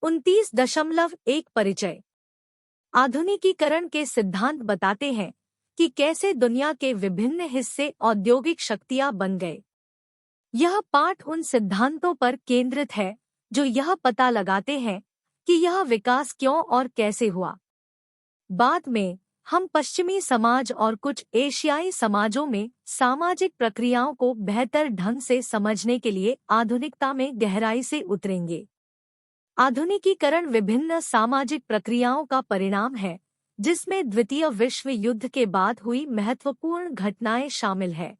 29.1 परिचय। आधुनिकीकरण के सिद्धांत बताते हैं कि कैसे दुनिया के विभिन्न हिस्से औद्योगिक शक्तियां बन गए। यह पाठ उन सिद्धांतों पर केंद्रित है जो यह पता लगाते हैं कि यह विकास क्यों और कैसे हुआ। बाद में हम पश्चिमी समाज और कुछ एशियाई समाजों में सामाजिक प्रक्रियाओं को बेहतर ढंग से समझने के लिए आधुनिकता में गहराई से उतरेंगे। आधुनिकीकरण विभिन्न सामाजिक प्रक्रियाओं का परिणाम है जिसमें द्वितीय विश्व युद्ध के बाद हुई महत्वपूर्ण घटनाएं शामिल है।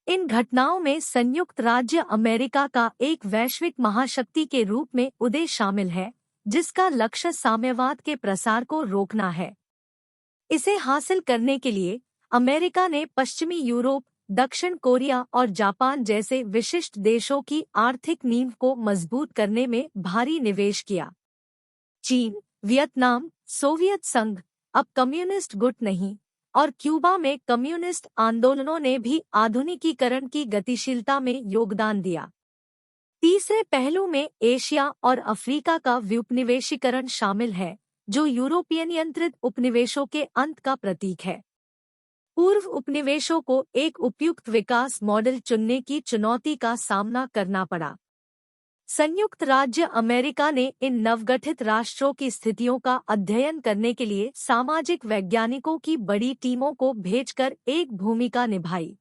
इन घटनाओं में संयुक्त राज्य अमेरिका का एक वैश्विक महाशक्ति के रूप में उदय शामिल है, जिसका लक्ष्य साम्यवाद के प्रसार को रोकना है। इसे हासिल करने के लिए अमेरिका ने पश्चिमी यूरोप, दक्षिण कोरिया और जापान जैसे विशिष्ट देशों की आर्थिक नींव को मजबूत करने में भारी निवेश किया। चीन, वियतनाम, सोवियत संघ, अब कम्युनिस्ट गुट नहीं, और क्यूबा में कम्युनिस्ट आंदोलनों ने भी आधुनिकीकरण की गतिशीलता में योगदान दिया। तीसरे पहलू में एशिया और अफ्रीका का व्युपनिवेशीकरण शामिल है, जो यूरोपियन नियंत्रित उपनिवेशों के अंत का प्रतीक है। पूर्व उपनिवेशों को एक उपयुक्त विकास मॉडल चुनने की चुनौती का सामना करना पड़ा। संयुक्त राज्य अमेरिका ने इन नवगठित राष्ट्रों की स्थितियों का अध्ययन करने के लिए सामाजिक वैज्ञानिकों की बड़ी टीमों को भेजकर एक भूमिका निभाई।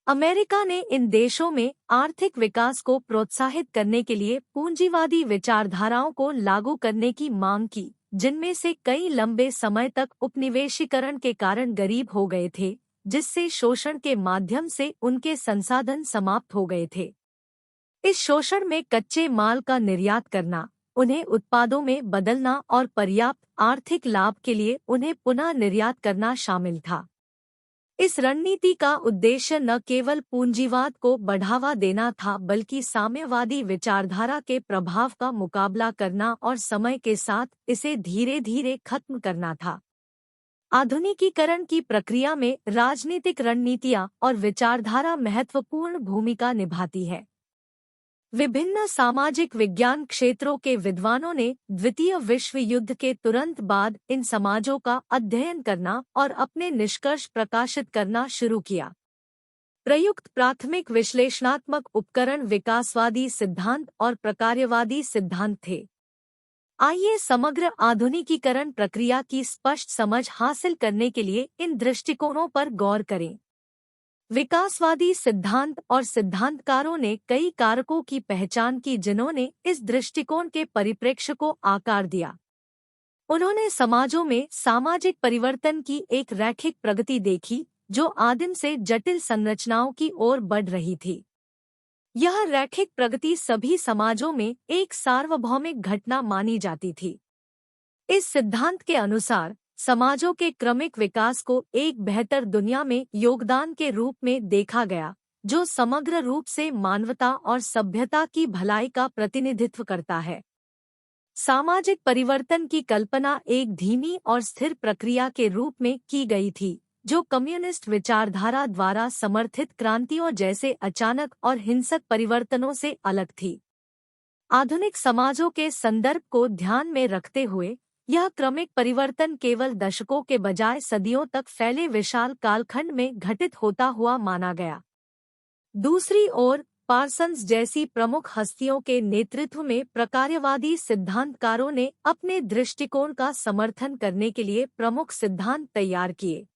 अमेरिका ने इन देशों में आर्थिक विकास को प्रोत्साहित करने के लिए पूंजीवादी विचारधाराओं को लागू करने की मांग की, जिनमें से कई लंबे समय तक उपनिवेशीकरण के कारण गरीब हो गए थे, जिससे शोषण के माध्यम से उनके संसाधन समाप्त हो गए थे। इस शोषण में कच्चे माल का निर्यात करना, उन्हें उत्पादों में बदलना और पर्याप्त आर्थिक लाभ के लिए उन्हें पुनः निर्यात करना शामिल था। इस रणनीति का उद्देश्य न केवल पूंजीवाद को बढ़ावा देना था, बल्कि साम्यवादी विचारधारा के प्रभाव का मुकाबला करना और समय के साथ इसे धीरे धीरे खत्म करना था। आधुनिकीकरण की प्रक्रिया में राजनीतिक रणनीतियां और विचारधारा महत्वपूर्ण भूमिका निभाती है। विभिन्न सामाजिक विज्ञान क्षेत्रों के विद्वानों ने द्वितीय विश्व युद्ध के तुरंत बाद इन समाजों का अध्ययन करना और अपने निष्कर्ष प्रकाशित करना शुरू किया। प्रयुक्त प्राथमिक विश्लेषणात्मक उपकरण विकासवादी सिद्धांत और प्रकार्यवादी सिद्धांत थे। आइए समग्र आधुनिकीकरण प्रक्रिया की स्पष्ट समझ हासिल करने के लिए इन दृष्टिकोणों पर गौर करें। विकासवादी सिद्धांत और सिद्धांतकारों ने कई कारकों की पहचान की जिन्होंने इस दृष्टिकोण के परिप्रेक्ष्य को आकार दिया। उन्होंने समाजों में सामाजिक परिवर्तन की एक रैखिक प्रगति देखी, जो आदिम से जटिल संरचनाओं की ओर बढ़ रही थी। यह रैखिक प्रगति सभी समाजों में एक सार्वभौमिक घटना मानी जाती थी। इस सिद्धांत के अनुसार समाजों के क्रमिक विकास को एक बेहतर दुनिया में योगदान के रूप में देखा गया, जो समग्र रूप से मानवता और सभ्यता की भलाई का प्रतिनिधित्व करता है। सामाजिक परिवर्तन की कल्पना एक धीमी और स्थिर प्रक्रिया के रूप में की गई थी, जो कम्युनिस्ट विचारधारा द्वारा समर्थित क्रांतियों जैसे अचानक और हिंसक परिवर्तनों से अलग थी। आधुनिक समाजों के संदर्भ को ध्यान में रखते हुए यह क्रमिक परिवर्तन केवल दशकों के बजाय सदियों तक फैले विशाल कालखंड में घटित होता हुआ माना गया। दूसरी ओर पार्सन्स जैसी प्रमुख हस्तियों के नेतृत्व में प्रकार्यवादी सिद्धांतकारों ने अपने दृष्टिकोण का समर्थन करने के लिए प्रमुख सिद्धांत तैयार किए।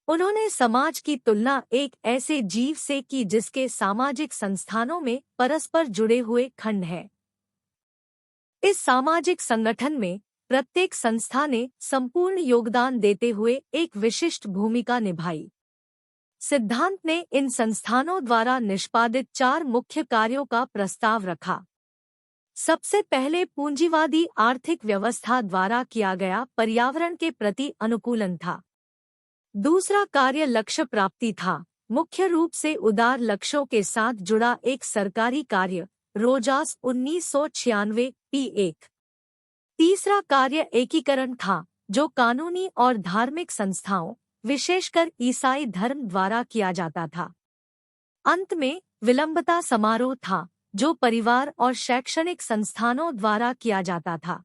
उन्होंने समाज की तुलना एक ऐसे जीव से की जिसके सामाजिक संस्थानों में परस्पर जुड़े हुए खंड हैं। इस सामाजिक संगठन में प्रत्येक संस्था ने संपूर्ण योगदान देते हुए एक विशिष्ट भूमिका निभाई। सिद्धांत ने इन संस्थानों द्वारा निष्पादित 4 मुख्य कार्यों का प्रस्ताव रखा। सबसे पहले पूंजीवादी आर्थिक व्यवस्था द्वारा किया गया पर्यावरण के प्रति अनुकूलन था। दूसरा कार्य लक्ष्य प्राप्ति था, मुख्य रूप से उदार लक्ष्यों के साथ जुड़ा एक सरकारी कार्य, रोजास 1996 P1। तीसरा कार्य एकीकरण था, जो कानूनी और धार्मिक संस्थाओं, विशेषकर ईसाई धर्म द्वारा किया जाता था। अंत में विलंबता समारोह था, जो परिवार और शैक्षणिक संस्थानों द्वारा किया जाता था।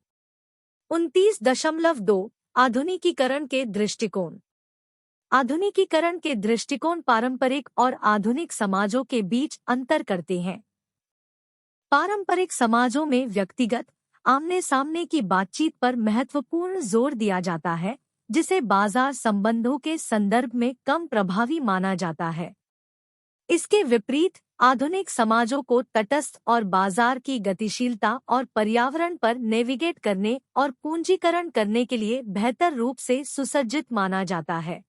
29.2 आधुनिकीकरण के दृष्टिकोण। आधुनिकीकरण के दृष्टिकोण पारंपरिक और आधुनिक समाजों के बीच अंतर करते हैं। पारंपरिक समाजों में व्यक्तिगत आमने सामने की बातचीत पर महत्वपूर्ण जोर दिया जाता है, जिसे बाजार संबंधों के संदर्भ में कम प्रभावी माना जाता है। इसके विपरीत आधुनिक समाजों को तटस्थ और बाजार की गतिशीलता और पर्यावरण पर नेविगेट करने और पूंजीकरण करने के लिए बेहतर रूप से सुसज्जित माना जाता है।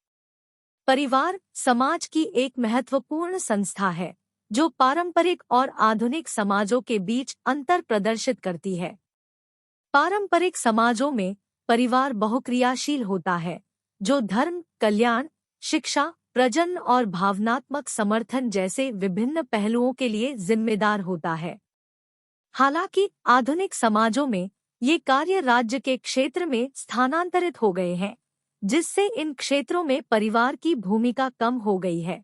परिवार समाज की एक महत्वपूर्ण संस्था है, जो पारंपरिक और आधुनिक समाजों के बीच अंतर प्रदर्शित करती है। पारंपरिक समाजों में परिवार बहुक्रियाशील होता है, जो धर्म, कल्याण, शिक्षा, प्रजनन और भावनात्मक समर्थन जैसे विभिन्न पहलुओं के लिए जिम्मेदार होता है। हालांकि आधुनिक समाजों में ये कार्य राज्य के क्षेत्र में स्थानांतरित हो गए हैं, जिससे इन क्षेत्रों में परिवार की भूमिका कम हो गई है।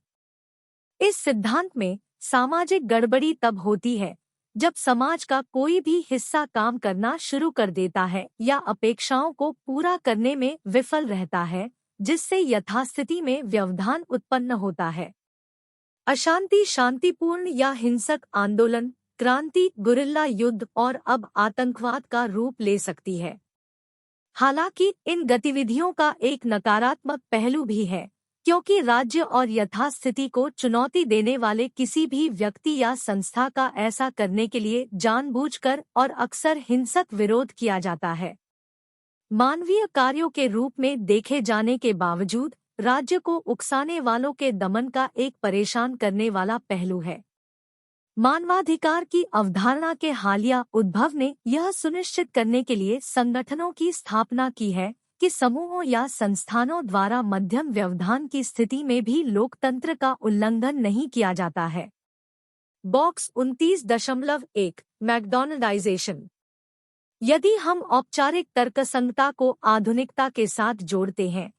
इस सिद्धांत में सामाजिक गड़बड़ी तब होती है जब समाज का कोई भी हिस्सा काम करना शुरू कर देता है या अपेक्षाओं को पूरा करने में विफल रहता है, जिससे यथास्थिति में व्यवधान उत्पन्न होता है। अशांति शांतिपूर्ण या हिंसक आंदोलन, क्रांति, गुरिल्ला युद्ध और अब आतंकवाद का रूप ले सकती है। हालांकि इन गतिविधियों का एक नकारात्मक पहलू भी है, क्योंकि राज्य और यथास्थिति को चुनौती देने वाले किसी भी व्यक्ति या संस्था का ऐसा करने के लिए जानबूझकर और अक्सर हिंसक विरोध किया जाता है। मानवीय कार्यों के रूप में देखे जाने के बावजूद राज्य को उकसाने वालों के दमन का एक परेशान करने वाला पहलू है। मानवाधिकार की अवधारणा के हालिया उद्भव ने यह सुनिश्चित करने के लिए संगठनों की स्थापना की है कि समूहों या संस्थानों द्वारा मध्यम व्यवधान की स्थिति में भी लोकतंत्र का उल्लंघन नहीं किया जाता है। बॉक्स 29.1 मैकडॉनल्डाइजेशन। यदि हम औपचारिक तर्कसंगता को आधुनिकता के साथ जोड़ते हैं,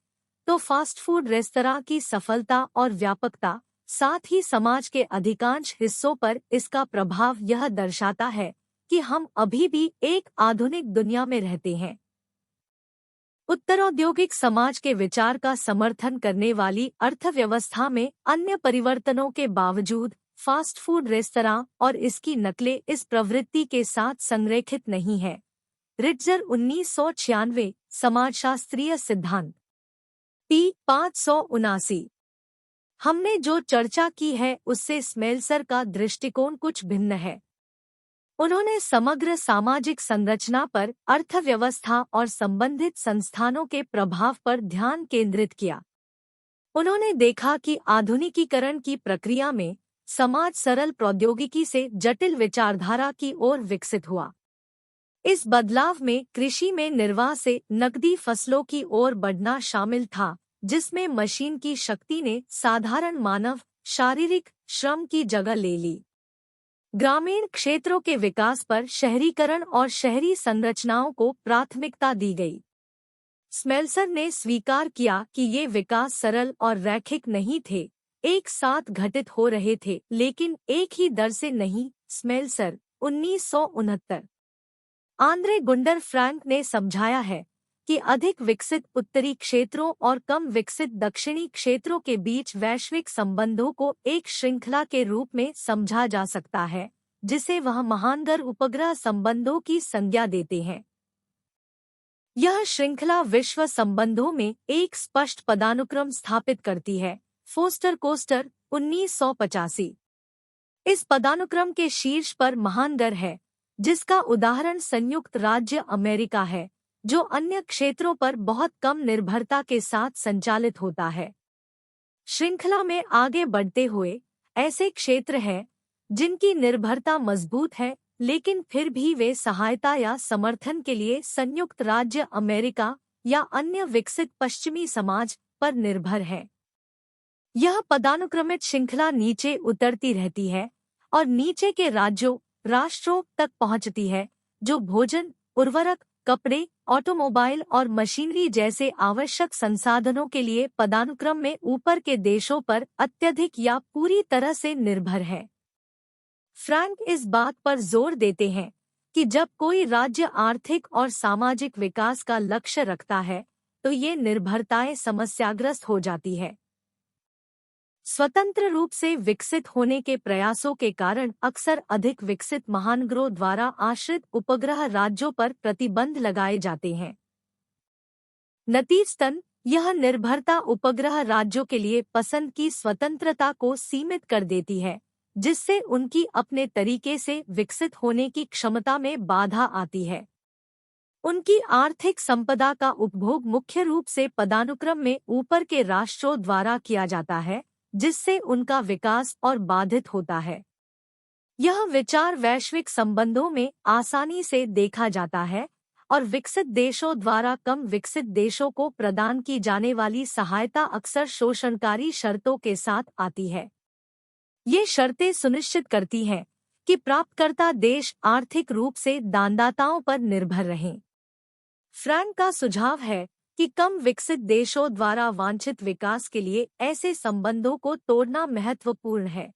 तो फास्ट फूड रेस्तरां की सफलता और व्यापकता, साथ ही समाज के अधिकांश हिस्सों पर इसका प्रभाव यह दर्शाता है कि हम अभी भी एक आधुनिक दुनिया में रहते हैं। उत्तरौद्योगिक समाज के विचार का समर्थन करने वाली अर्थव्यवस्था में अन्य परिवर्तनों के बावजूद फास्ट फूड रेस्तरां और इसकी नकलें इस प्रवृत्ति के साथ संरेखित नहीं है। रिट्जर 1996 समाजशास्त्रीय सिद्धांत p 579। हमने जो चर्चा की है उससे स्मेल्सर का दृष्टिकोण कुछ भिन्न है। उन्होंने समग्र सामाजिक संरचना पर अर्थव्यवस्था और संबंधित संस्थानों के प्रभाव पर ध्यान केंद्रित किया। उन्होंने देखा कि आधुनिकीकरण की प्रक्रिया में समाज सरल प्रौद्योगिकी से जटिल विचारधारा की ओर विकसित हुआ। इस बदलाव में कृषि में निर्वाह से नकदी फसलों की ओर बढ़ना शामिल था, जिसमें मशीन की शक्ति ने साधारण मानव शारीरिक श्रम की जगह ले ली। ग्रामीण क्षेत्रों के विकास पर शहरीकरण और शहरी संरचनाओं को प्राथमिकता दी गई। स्मेल्सर ने स्वीकार किया कि ये विकास सरल और रैखिक नहीं थे, एक साथ घटित हो रहे थे, लेकिन एक ही दर से नहीं। स्मेल्सर 1969। आंद्रे गुंडर फ्रैंक ने समझाया है कि अधिक विकसित उत्तरी क्षेत्रों और कम विकसित दक्षिणी क्षेत्रों के बीच वैश्विक संबंधों को एक श्रृंखला के रूप में समझा जा सकता है, जिसे वह महानगर उपग्रह संबंधों की संज्ञा देते हैं। यह श्रृंखला विश्व संबंधों में एक स्पष्ट पदानुक्रम स्थापित करती है। Foster Coster 1985। इस पदानुक्रम के शीर्ष पर महानगर है, जिसका उदाहरण संयुक्त राज्य अमेरिका है, जो अन्य क्षेत्रों पर बहुत कम निर्भरता के साथ संचालित होता है। श्रृंखला में आगे बढ़ते हुए ऐसे क्षेत्र हैं जिनकी निर्भरता मजबूत है, लेकिन फिर भी वे सहायता या समर्थन के लिए संयुक्त राज्य अमेरिका या अन्य विकसित पश्चिमी समाज पर निर्भर है। यह पदानुक्रमित श्रृंखला नीचे उतरती रहती है और नीचे के राज्यों राष्ट्रों तक पहुंचती है, जो भोजन, उर्वरक, कपड़े, ऑटोमोबाइल और मशीनरी जैसे आवश्यक संसाधनों के लिए पदानुक्रम में ऊपर के देशों पर अत्यधिक या पूरी तरह से निर्भर है। फ्रैंक इस बात पर जोर देते हैं कि जब कोई राज्य आर्थिक और सामाजिक विकास का लक्ष्य रखता है तो ये निर्भरताएं समस्याग्रस्त हो जाती है। स्वतंत्र रूप से विकसित होने के प्रयासों के कारण अक्सर अधिक विकसित महानगरों द्वारा आश्रित उपग्रह राज्यों पर प्रतिबंध लगाए जाते हैं। नतीजतन यह निर्भरता उपग्रह राज्यों के लिए पसंद की स्वतंत्रता को सीमित कर देती है, जिससे उनकी अपने तरीके से विकसित होने की क्षमता में बाधा आती है। उनकी आर्थिक संपदा का उपभोग मुख्य रूप से पदानुक्रम में ऊपर के राष्ट्रों द्वारा किया जाता है, जिससे उनका विकास और बाधित होता है। यह विचार वैश्विक संबंधों में आसानी से देखा जाता है और विकसित देशों द्वारा कम विकसित देशों को प्रदान की जाने वाली सहायता अक्सर शोषणकारी शर्तों के साथ आती है। ये शर्तें सुनिश्चित करती हैं कि प्राप्तकर्ता देश आर्थिक रूप से दानदाताओं पर निर्भर रहें। फ्रैंक का सुझाव है कि कम विकसित देशों द्वारा वांछित विकास के लिए ऐसे संबंधों को तोड़ना महत्वपूर्ण है।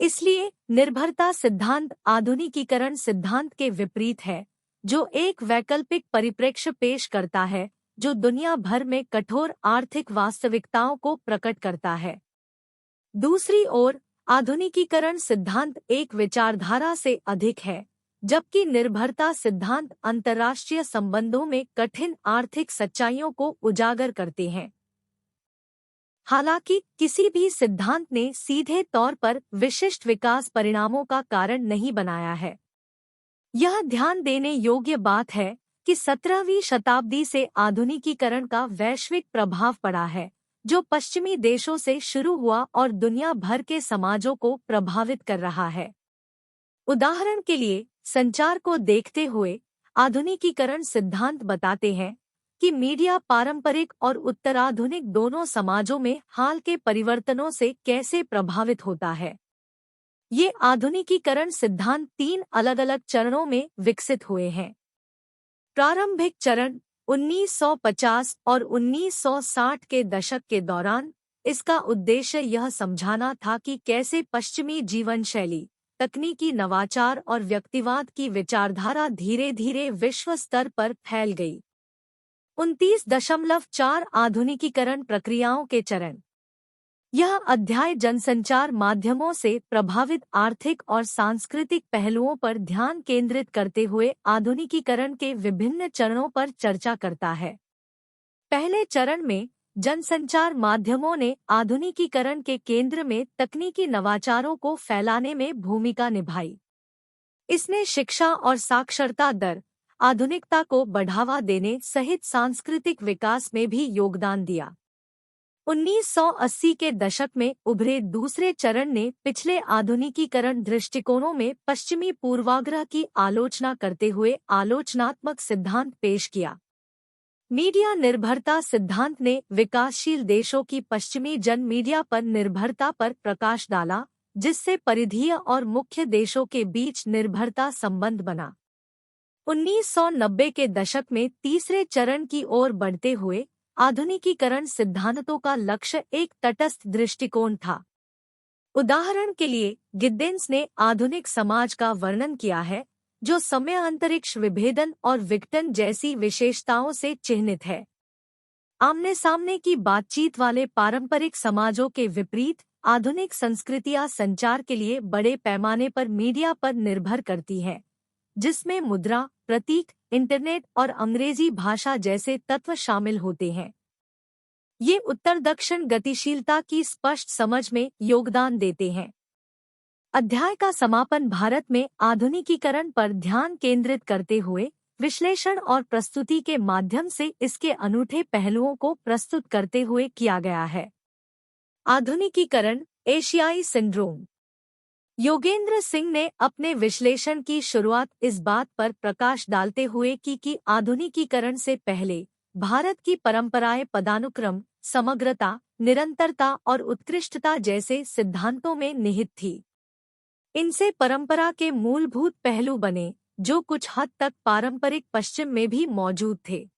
इसलिए निर्भरता सिद्धांत आधुनिकीकरण सिद्धांत के विपरीत है, जो एक वैकल्पिक परिप्रेक्ष्य पेश करता है जो दुनिया भर में कठोर आर्थिक वास्तविकताओं को प्रकट करता है। दूसरी ओर आधुनिकीकरण सिद्धांत एक विचारधारा से अधिक है, जबकि निर्भरता सिद्धांत अंतर्राष्ट्रीय संबंधों में कठिन आर्थिक सच्चाइयों को उजागर करते हैं। हालांकि किसी भी सिद्धांत ने सीधे तौर पर विशिष्ट विकास परिणामों का कारण नहीं बनाया है। यह ध्यान देने योग्य बात है कि 17वीं शताब्दी से आधुनिकीकरण का वैश्विक प्रभाव पड़ा है, जो पश्चिमी देशों से शुरू हुआ और दुनिया भर के समाजों को प्रभावित कर रहा है। उदाहरण के लिए संचार को देखते हुए आधुनिकीकरण सिद्धांत बताते हैं कि मीडिया पारंपरिक और उत्तराधुनिक दोनों समाजों में हाल के परिवर्तनों से कैसे प्रभावित होता है। ये आधुनिकीकरण सिद्धांत 3 अलग-अलग चरणों में विकसित हुए हैं। प्रारंभिक चरण 1950 और 1960 के दशक के दौरान इसका उद्देश्य यह समझाना था कि कैसे पश्चिमी जीवन शैली, तकनीकी नवाचार और व्यक्तिवाद की विचारधारा धीरे-धीरे विश्व स्तर पर फैल गई। 29.4 आधुनिकीकरण प्रक्रियाओं के चरण। यह अध्याय जनसंचार माध्यमों से प्रभावित आर्थिक और सांस्कृतिक पहलुओं पर ध्यान केंद्रित करते हुए आधुनिकीकरण के विभिन्न चरणों पर चर्चा करता है। पहले चरण में जनसंचार माध्यमों ने आधुनिकीकरण के केंद्र में तकनीकी नवाचारों को फैलाने में भूमिका निभाई। इसने शिक्षा और साक्षरता दर, आधुनिकता को बढ़ावा देने सहित सांस्कृतिक विकास में भी योगदान दिया। 1980 के दशक में उभरे दूसरे चरण ने पिछले आधुनिकीकरण दृष्टिकोणों में पश्चिमी पूर्वाग्रह की आलोचना करते हुए आलोचनात्मक सिद्धांत पेश किया। मीडिया निर्भरता सिद्धांत ने विकासशील देशों की पश्चिमी जन मीडिया पर निर्भरता पर प्रकाश डाला, जिससे परिधीय और मुख्य देशों के बीच निर्भरता संबंध बना। 1990 के दशक में तीसरे चरण की ओर बढ़ते हुए आधुनिकीकरण सिद्धांतों का लक्ष्य एक तटस्थ दृष्टिकोण था। उदाहरण के लिए गिद्देंस ने आधुनिक समाज का वर्णन किया है, जो समय अंतरिक्ष विभेदन और विघटन जैसी विशेषताओं से चिह्नित है। आमने सामने की बातचीत वाले पारंपरिक समाजों के विपरीत आधुनिक संस्कृतियां संचार के लिए बड़े पैमाने पर मीडिया पर निर्भर करती हैं, जिसमें मुद्रा, प्रतीक, इंटरनेट और अंग्रेजी भाषा जैसे तत्व शामिल होते हैं। ये उत्तर दक्षिण गतिशीलता की स्पष्ट समझ में योगदान देते हैं। अध्याय का समापन भारत में आधुनिकीकरण पर ध्यान केंद्रित करते हुए विश्लेषण और प्रस्तुति के माध्यम से इसके अनूठे पहलुओं को प्रस्तुत करते हुए किया गया है। आधुनिकीकरण, एशियाई सिंड्रोम। योगेंद्र सिंह ने अपने विश्लेषण की शुरुआत इस बात पर प्रकाश डालते हुए की कि आधुनिकीकरण से पहले भारत की परंपराएं पदानुक्रम, समग्रता, निरंतरता और उत्कृष्टता जैसे सिद्धांतों में निहित थी। इनसे परंपरा के मूलभूत पहलू बने, जो कुछ हद तक पारंपरिक पश्चिम में भी मौजूद थे।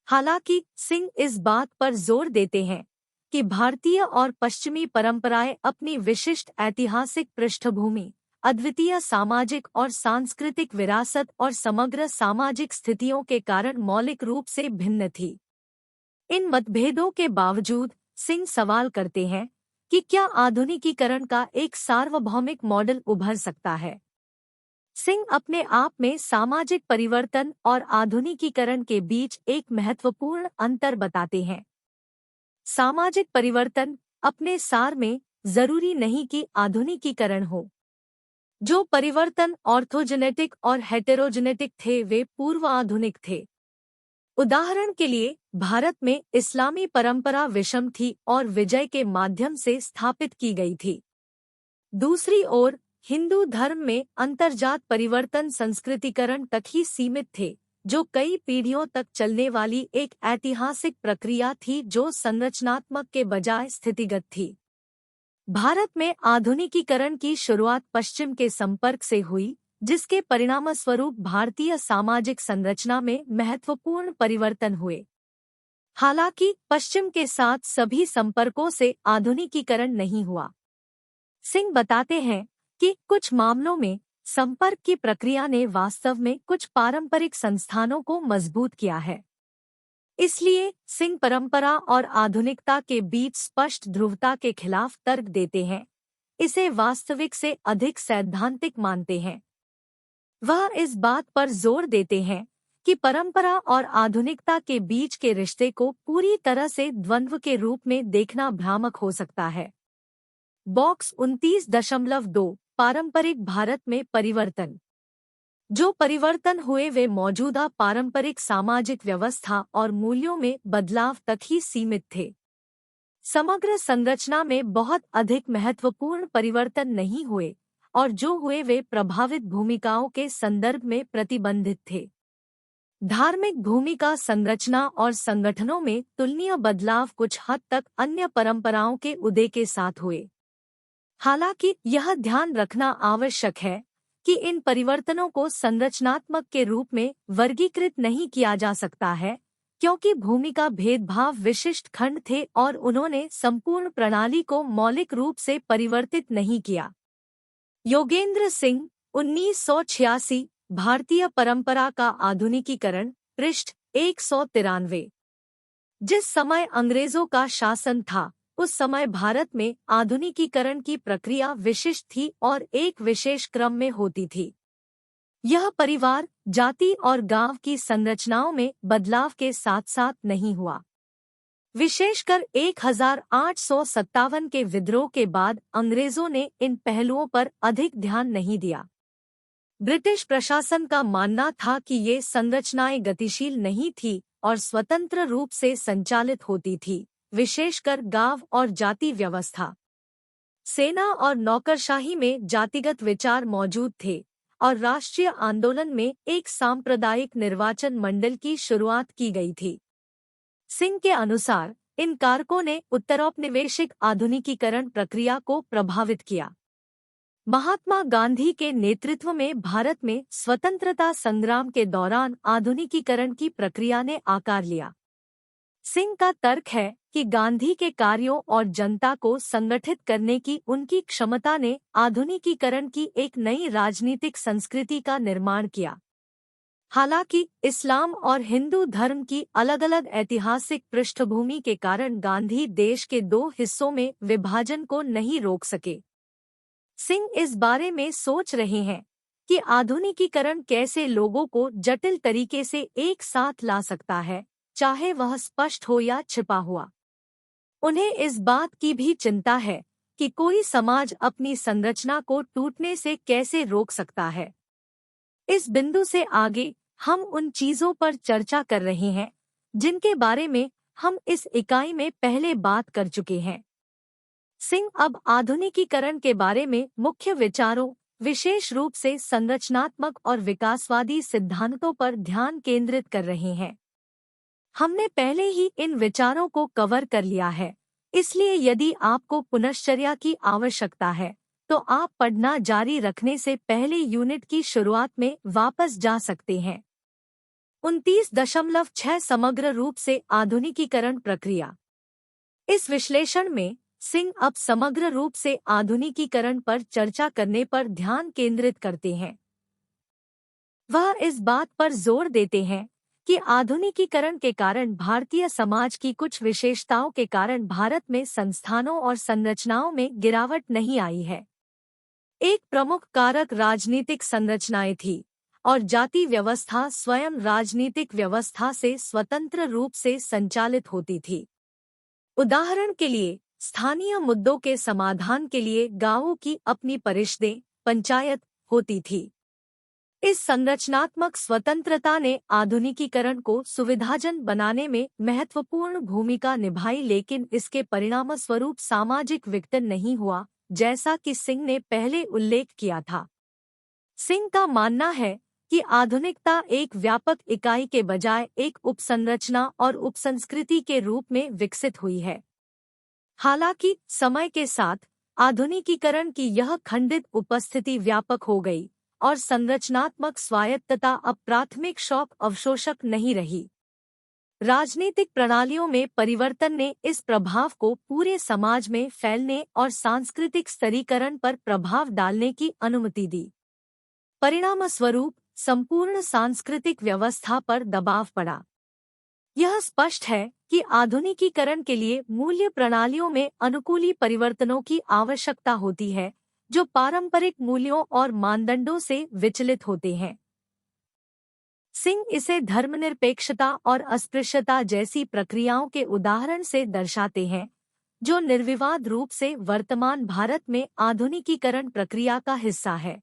हालांकि सिंह इस बात पर जोर देते हैं कि भारतीय और पश्चिमी परंपराएं अपनी विशिष्ट ऐतिहासिक पृष्ठभूमि, अद्वितीय सामाजिक और सांस्कृतिक विरासत और समग्र सामाजिक स्थितियों के कारण मौलिक रूप से भिन्न थी। इन मतभेदों के बावजूद सिंह सवाल करते हैं कि क्या आधुनिकीकरण का एक सार्वभौमिक मॉडल उभर सकता है। सिंह अपने आप में सामाजिक परिवर्तन और आधुनिकीकरण के बीच एक महत्वपूर्ण अंतर बताते हैं। सामाजिक परिवर्तन अपने सार में जरूरी नहीं कि आधुनिकीकरण हो। जो परिवर्तन ऑर्थोजेनेटिक और हेटेरोजेनेटिक थे वे पूर्व आधुनिक थे। उदाहरण के लिए भारत में इस्लामी परंपरा विषम थी और विजय के माध्यम से स्थापित की गई थी। दूसरी ओर हिंदू धर्म में अंतर्जात परिवर्तन संस्कृतिकरण तक ही सीमित थे, जो कई पीढ़ियों तक चलने वाली एक ऐतिहासिक प्रक्रिया थी जो संरचनात्मक के बजाय स्थितिगत थी। भारत में आधुनिकीकरण की शुरुआत पश्चिम के संपर्क से हुई, जिसके परिणामस्वरूप भारतीय सामाजिक संरचना में महत्वपूर्ण परिवर्तन हुए। हालांकि पश्चिम के साथ सभी संपर्कों से आधुनिकीकरण नहीं हुआ। सिंह बताते हैं कि कुछ मामलों में संपर्क की प्रक्रिया ने वास्तव में कुछ पारंपरिक संस्थानों को मजबूत किया है। इसलिए सिंह परंपरा और आधुनिकता के बीच स्पष्ट ध्रुवता के खिलाफ तर्क देते हैं, इसे वास्तविक से अधिक सैद्धांतिक मानते हैं। वह इस बात पर जोर देते हैं कि परंपरा और आधुनिकता के बीच के रिश्ते को पूरी तरह से द्वंद्व के रूप में देखना भ्रामक हो सकता है। बॉक्स 29.2 पारंपरिक भारत में परिवर्तन। जो परिवर्तन हुए वे मौजूदा पारंपरिक सामाजिक व्यवस्था और मूल्यों में बदलाव तक ही सीमित थे। समग्र संरचना में बहुत अधिक महत्वपूर्ण परिवर्तन नहीं हुए, और जो हुए वे प्रभावित भूमिकाओं के संदर्भ में प्रतिबंधित थे। धार्मिक भूमिका संरचना और संगठनों में तुलनीय बदलाव कुछ हद तक अन्य परंपराओं के उदय के साथ हुए। हालांकि यह ध्यान रखना आवश्यक है कि इन परिवर्तनों को संरचनात्मक के रूप में वर्गीकृत नहीं किया जा सकता है, क्योंकि भूमिका भेदभाव विशिष्ट खंड थे और उन्होंने संपूर्ण प्रणाली को मौलिक रूप से परिवर्तित नहीं किया। योगेंद्र सिंह 1986 भारतीय परंपरा का आधुनिकीकरण, पृष्ठ 193। जिस समय अंग्रेजों का शासन था उस समय भारत में आधुनिकीकरण की प्रक्रिया विशिष्ट थी और एक विशेष क्रम में होती थी। यह परिवार, जाति और गांव की संरचनाओं में बदलाव के साथ साथ नहीं हुआ। विशेषकर 1857 के विद्रोह के बाद अंग्रेजों ने इन पहलुओं पर अधिक ध्यान नहीं दिया। ब्रिटिश प्रशासन का मानना था कि ये संरचनाएं गतिशील नहीं थी और स्वतंत्र रूप से संचालित होती थी, विशेषकर गांव और जाति व्यवस्था। सेना और नौकरशाही में जातिगत विचार मौजूद थे और राष्ट्रीय आंदोलन में एक सांप्रदायिक निर्वाचन मंडल की शुरुआत की गई थी। सिंह के अनुसार इन कारकों ने उत्तरौपनिवेशिक आधुनिकीकरण प्रक्रिया को प्रभावित किया। महात्मा गांधी के नेतृत्व में भारत में स्वतंत्रता संग्राम के दौरान आधुनिकीकरण की प्रक्रिया ने आकार लिया। सिंह का तर्क है कि गांधी के कार्यों और जनता को संगठित करने की उनकी क्षमता ने आधुनिकीकरण की एक नई राजनीतिक संस्कृति का निर्माण किया। हालांकि इस्लाम और हिंदू धर्म की अलग-अलग ऐतिहासिक पृष्ठभूमि के कारण गांधी देश के दो हिस्सों में विभाजन को नहीं रोक सके। सिंह इस बारे में सोच रहे हैं कि आधुनिकीकरण कैसे लोगों को जटिल तरीके से एक साथ ला सकता है, चाहे वह स्पष्ट हो या छिपा हुआ। उन्हें इस बात की भी चिंता है कि कोई समाज अपनी संरचना को टूटने से कैसे रोक सकता है। इस बिंदु से आगे हम उन चीजों पर चर्चा कर रहे हैं जिनके बारे में हम इस इकाई में पहले बात कर चुके हैं। सिंह अब आधुनिकीकरण के बारे में मुख्य विचारों, विशेष रूप से संरचनात्मक और विकासवादी सिद्धांतों पर ध्यान केंद्रित कर रहे हैं। हमने पहले ही इन विचारों को कवर कर लिया है, इसलिए यदि आपको पुनश्चर्या की आवश्यकता है तो आप पढ़ना जारी रखने से पहले यूनिट की शुरुआत में वापस जा सकते हैं। 29.6 समग्र रूप से आधुनिकीकरण प्रक्रिया। इस विश्लेषण में सिंह अब समग्र रूप से आधुनिकीकरण पर चर्चा करने पर ध्यान केंद्रित करते हैं। वह इस बात पर जोर देते हैं कि आधुनिकीकरण के कारण भारतीय समाज की कुछ विशेषताओं के कारण भारत में संस्थानों और संरचनाओं में गिरावट नहीं आई है। एक प्रमुख कारक राजनीतिक संरचनाएं थी और जाति व्यवस्था स्वयं राजनीतिक व्यवस्था से स्वतंत्र रूप से संचालित होती थी। उदाहरण के लिए, स्थानीय मुद्दों के समाधान के लिए गांवों की अपनी परिषदें, पंचायत होती थी। इस संरचनात्मक स्वतंत्रता ने आधुनिकीकरण को सुविधाजनक बनाने में महत्वपूर्ण भूमिका निभाई, लेकिन इसके परिणामस्वरूप सामाजिक विघटन नहीं हुआ, जैसा कि सिंह ने पहले उल्लेख किया था। सिंह का मानना है कि आधुनिकता एक व्यापक इकाई के बजाय एक उपसंरचना और उपसंस्कृति के रूप में विकसित हुई है। हालांकि समय के साथ आधुनिकीकरण की यह खंडित उपस्थिति व्यापक हो गई और संरचनात्मक स्वायत्तता अब प्राथमिक शौक अवशोषक नहीं रही। राजनीतिक प्रणालियों में परिवर्तन ने इस प्रभाव को पूरे समाज में फैलने और सांस्कृतिक स्तरीकरण पर प्रभाव डालने की अनुमति दी। परिणामस्वरूप संपूर्ण सांस्कृतिक व्यवस्था पर दबाव पड़ा। यह स्पष्ट है कि आधुनिकीकरण के लिए मूल्य प्रणालियों में अनुकूली परिवर्तनों की आवश्यकता होती है, जो पारंपरिक मूल्यों और मानदंडों से विचलित होते हैं। सिंह इसे धर्मनिरपेक्षता और अस्पृश्यता जैसी प्रक्रियाओं के उदाहरण से दर्शाते हैं, जो निर्विवाद रूप से वर्तमान भारत में आधुनिकीकरण प्रक्रिया का हिस्सा है।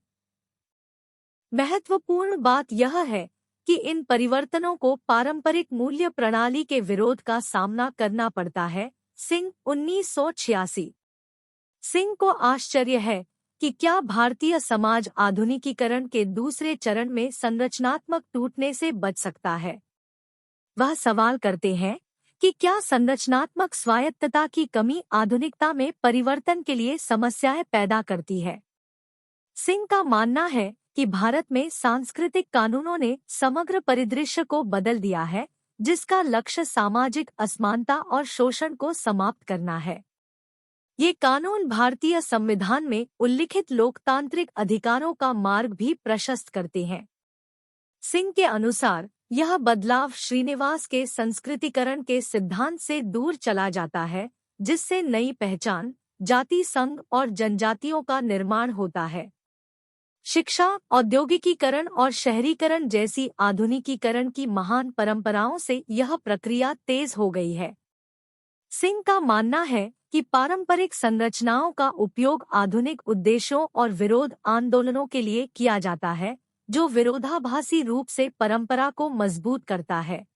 महत्वपूर्ण बात यह है कि इन परिवर्तनों को पारंपरिक मूल्य प्रणाली के विरोध का सामना करना पड़ता है। सिंह 1986। सिंह को आश्चर्य है कि क्या भारतीय समाज आधुनिकीकरण के दूसरे चरण में संरचनात्मक टूटने से बच सकता है। वह सवाल करते हैं कि क्या संरचनात्मक स्वायत्तता की कमी आधुनिकता में परिवर्तन के लिए समस्याएं पैदा करती है। सिंह का मानना है कि भारत में सांस्कृतिक कानूनों ने समग्र परिदृश्य को बदल दिया है, जिसका लक्ष्य सामाजिक असमानता और शोषण को समाप्त करना है। ये कानून भारतीय संविधान में उल्लिखित लोकतांत्रिक अधिकारों का मार्ग भी प्रशस्त करते हैं। सिंह के अनुसार यह बदलाव श्रीनिवास के संस्कृतिकरण के सिद्धांत से दूर चला जाता है, जिससे नई पहचान, जाति संघ और जनजातियों का निर्माण होता है। शिक्षा, औद्योगिकीकरण और शहरीकरण जैसी आधुनिकीकरण की महान परंपराओं से यह प्रक्रिया तेज हो गई है। सिंह का मानना है कि पारंपरिक संरचनाओं का उपयोग आधुनिक उद्देश्यों और विरोध आंदोलनों के लिए किया जाता है, जो विरोधाभासी रूप से परंपरा को मजबूत करता है।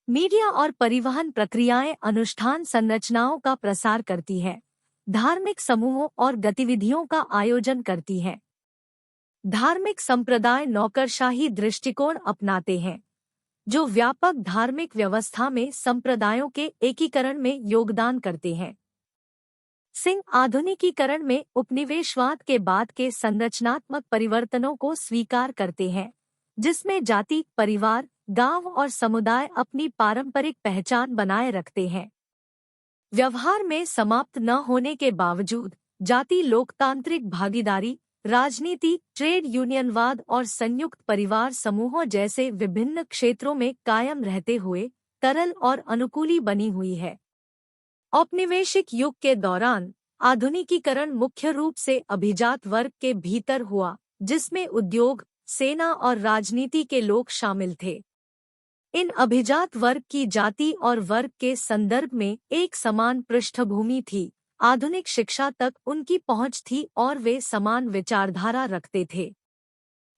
मीडिया और परिवहन प्रक्रियाएं अनुष्ठान संरचनाओं का प्रसार करती हैं, धार्मिक समूहों और गतिविधियों का आयोजन करती हैं। धार्मिक संप्रदाय नौकरशाही दृष्टिकोण अपनाते हैं, जो व्यापक धार्मिक व्यवस्था में संप्रदायों के एकीकरण में योगदान करते हैं। सिंह आधुनिकीकरण में उपनिवेशवाद के बाद के संरचनात्मक परिवर्तनों को स्वीकार करते हैं, जिसमें जाति, परिवार, गांव और समुदाय अपनी पारंपरिक पहचान बनाए रखते हैं। व्यवहार में समाप्त न होने के बावजूद जाति लोकतांत्रिक भागीदारी, राजनीति, ट्रेड यूनियनवाद और संयुक्त परिवार समूहों जैसे विभिन्न क्षेत्रों में कायम रहते हुए तरल और अनुकूली बनी हुई है। औपनिवेशिक युग के दौरान आधुनिकीकरण मुख्य रूप से अभिजात वर्ग के भीतर हुआ, जिसमें उद्योग, सेना और राजनीति के लोग शामिल थे। इन अभिजात वर्ग की जाति और वर्ग के संदर्भ में एक समान पृष्ठभूमि थी, आधुनिक शिक्षा तक उनकी पहुंच थी और वे समान विचारधारा रखते थे।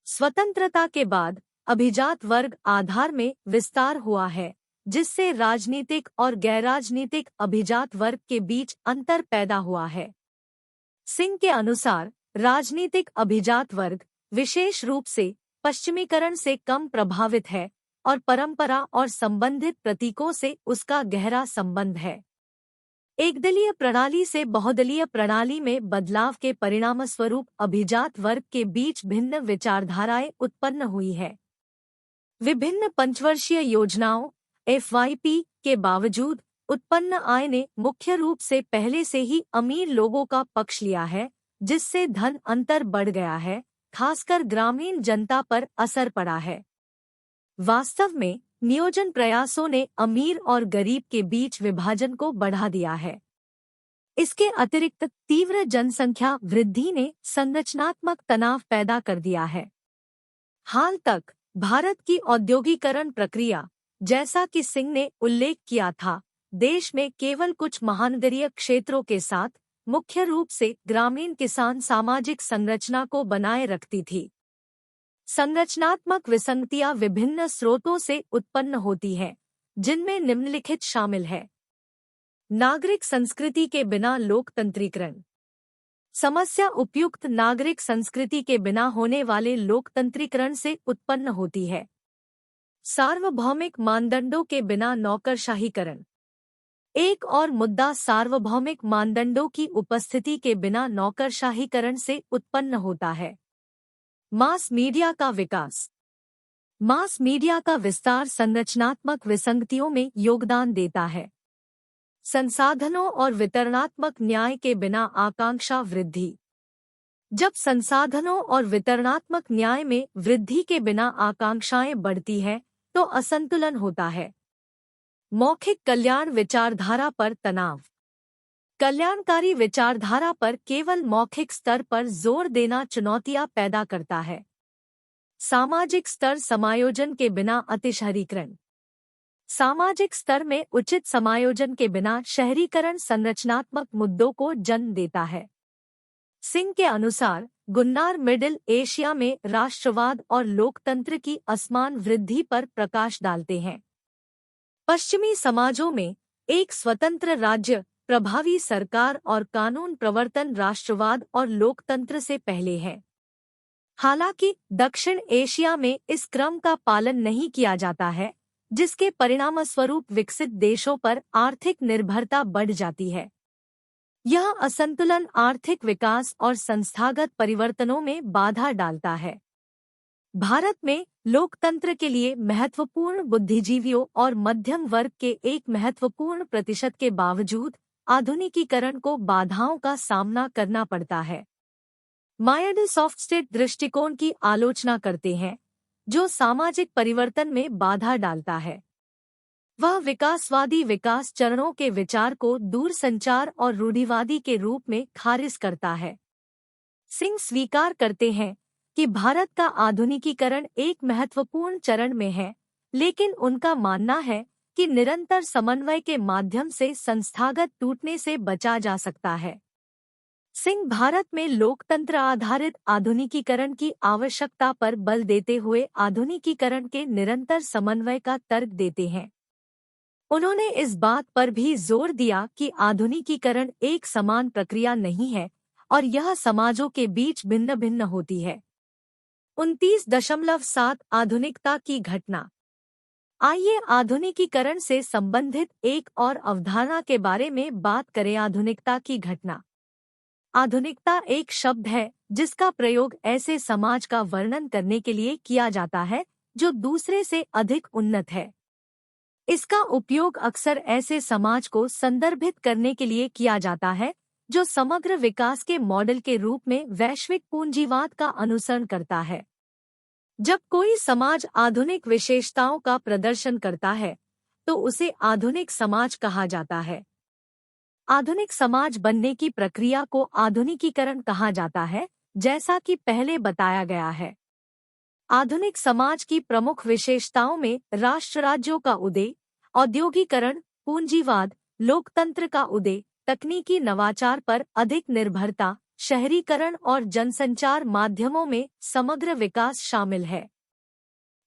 स्वतंत्रता के बाद अभिजात वर्ग आधार में विस्तार हुआ है, जिससे राजनीतिक और गैर-राजनीतिक अभिजात वर्ग के बीच अंतर पैदा हुआ है। सिंह के अनुसार राजनीतिक अभिजात वर्ग विशेष रूप से पश्चिमीकरण से कम प्रभावित है और परंपरा और संबंधित प्रतीकों से उसका गहरा संबंध है। एकदलीय प्रणाली से बहुदलीय प्रणाली में बदलाव के परिणामस्वरूप अभिजात वर्ग के बीच भिन्न विचारधाराएं उत्पन्न हुई है। विभिन्न पंचवर्षीय योजनाओं FYP के बावजूद उत्पन्न आय ने मुख्य रूप से पहले से ही अमीर लोगों का पक्ष लिया है, जिससे धन अंतर बढ़ गया है, खासकर ग्रामीण जनता पर असर पड़ा है। वास्तव में नियोजन प्रयासों ने अमीर और गरीब के बीच विभाजन को बढ़ा दिया है। इसके अतिरिक्त तीव्र जनसंख्या वृद्धि ने संरचनात्मक तनाव पैदा कर दिया है। हाल तक भारत की औद्योगिकरण प्रक्रिया, जैसा कि सिंह ने उल्लेख किया था, देश में केवल कुछ महानगरीय क्षेत्रों के साथ मुख्य रूप से ग्रामीण किसान सामाजिक संरचना को बनाए रखती थी। संरचनात्मक विसंगतियां विभिन्न स्रोतों से उत्पन्न होती हैं, जिनमें निम्नलिखित शामिल है। नागरिक संस्कृति के बिना लोकतंत्रीकरण। समस्या उपयुक्त नागरिक संस्कृति के बिना होने वाले लोकतंत्रीकरण से उत्पन्न होती है। सार्वभौमिक मानदंडों के बिना नौकरशाहीकरण। एक और मुद्दा सार्वभौमिक मानदंडों की उपस्थिति के बिना नौकरशाहीकरण से उत्पन्न होता है। मास मीडिया का विकास। मास मीडिया का विस्तार संरचनात्मक विसंगतियों में योगदान देता है। संसाधनों और वितरणात्मक न्याय के बिना आकांक्षा वृद्धि। जब संसाधनों और वितरणात्मक न्याय में वृद्धि के बिना आकांक्षाएं बढ़ती हैं, तो असंतुलन होता है। मौखिक कल्याण विचारधारा पर तनाव। कल्याणकारी विचारधारा पर केवल मौखिक स्तर पर जोर देना चुनौतियां पैदा करता है। सामाजिक स्तर समायोजन के बिना अतिशहरीकरण। सामाजिक स्तर में उचित समायोजन के बिना शहरीकरण संरचनात्मक मुद्दों को जन्म देता है। सिंह के अनुसार गुन्नार मिडिल एशिया में राष्ट्रवाद और लोकतंत्र की असमान वृद्धि पर प्रकाश डालते हैं। पश्चिमी समाजों में एक स्वतंत्र राज्य, प्रभावी सरकार और कानून प्रवर्तन राष्ट्रवाद और लोकतंत्र से पहले है। हालांकि दक्षिण एशिया में इस क्रम का पालन नहीं किया जाता है, जिसके परिणामस्वरूप विकसित देशों पर आर्थिक निर्भरता बढ़ जाती है। यह असंतुलन आर्थिक विकास और संस्थागत परिवर्तनों में बाधा डालता है। भारत में लोकतंत्र के लिए महत्वपूर्ण बुद्धिजीवियों और मध्यम वर्ग के एक महत्वपूर्ण प्रतिशत के बावजूद आधुनिकीकरण को बाधाओं का सामना करना पड़ता है। मायर्ड सॉफ्ट स्टेट दृष्टिकोण की आलोचना करते हैं, जो सामाजिक परिवर्तन में बाधा डालता है। वह विकासवादी विकास चरणों के विचार को दूरसंचार और रूढ़िवादी के रूप में खारिज करता है। सिंह स्वीकार करते हैं कि भारत का आधुनिकीकरण एक महत्वपूर्ण चरण में है, लेकिन उनका मानना है कि निरंतर समन्वय के माध्यम से संस्थागत टूटने से बचा जा सकता है। सिंह भारत में लोकतंत्र आधारित आधुनिकीकरण की आवश्यकता पर बल देते हुए आधुनिकीकरण के निरंतर समन्वय का तर्क देते हैं। उन्होंने इस बात पर भी जोर दिया कि आधुनिकीकरण एक समान प्रक्रिया नहीं है और यह समाजों के बीच भिन्न भिन्न होती है। 29.7 आधुनिकता की घटना। आइए आधुनिकीकरण से संबंधित एक और अवधारणा के बारे में बात करें। आधुनिकता की घटना। आधुनिकता एक शब्द है जिसका प्रयोग ऐसे समाज का वर्णन करने के लिए किया जाता है जो दूसरे से अधिक उन्नत है। इसका उपयोग अक्सर ऐसे समाज को संदर्भित करने के लिए किया जाता है जो समग्र विकास के मॉडल के रूप में वैश्विक पूंजीवाद का अनुसरण करता है। जब कोई समाज आधुनिक विशेषताओं का प्रदर्शन करता है, तो उसे आधुनिक समाज कहा जाता है। आधुनिक समाज बनने की प्रक्रिया को आधुनिकीकरण कहा जाता है, जैसा कि पहले बताया गया है। आधुनिक समाज की प्रमुख विशेषताओं में राष्ट्र राज्यों का उदय, औद्योगिकरण, पूंजीवाद, लोकतंत्र का उदय, तकनीकी नवाचार पर अधिक निर्भरता, शहरीकरण और जनसंचार माध्यमों में समग्र विकास शामिल है।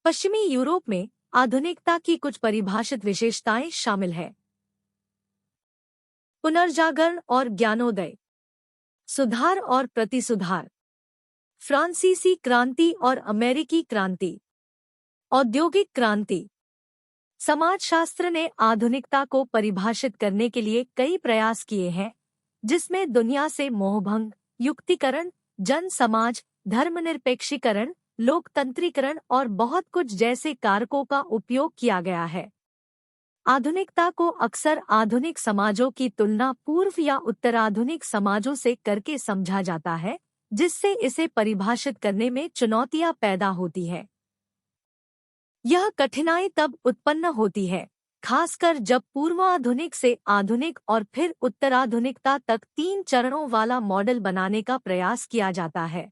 पश्चिमी यूरोप में आधुनिकता की कुछ परिभाषित विशेषताएं शामिल है। पुनर्जागरण और ज्ञानोदय, सुधार और प्रतिसुधार, फ्रांसीसी क्रांति और अमेरिकी क्रांति, औद्योगिक क्रांति। समाजशास्त्र ने आधुनिकता को परिभाषित करने के लिए कई प्रयास किए हैं, जिसमें दुनिया से मोहभंग, युक्तिकरण, जन समाज, धर्मनिरपेक्षीकरण, लोकतंत्रीकरण और बहुत कुछ जैसे कारकों का उपयोग किया गया है। आधुनिकता को अक्सर आधुनिक समाजों की तुलना पूर्व या उत्तराधुनिक समाजों से करके समझा जाता है, जिससे इसे परिभाषित करने में चुनौतियां पैदा होती है। यह कठिनाई तब उत्पन्न होती है, खासकर जब पूर्वाधुनिक से आधुनिक और फिर उत्तराधुनिकता तक 3 चरणों वाला मॉडल बनाने का प्रयास किया जाता है।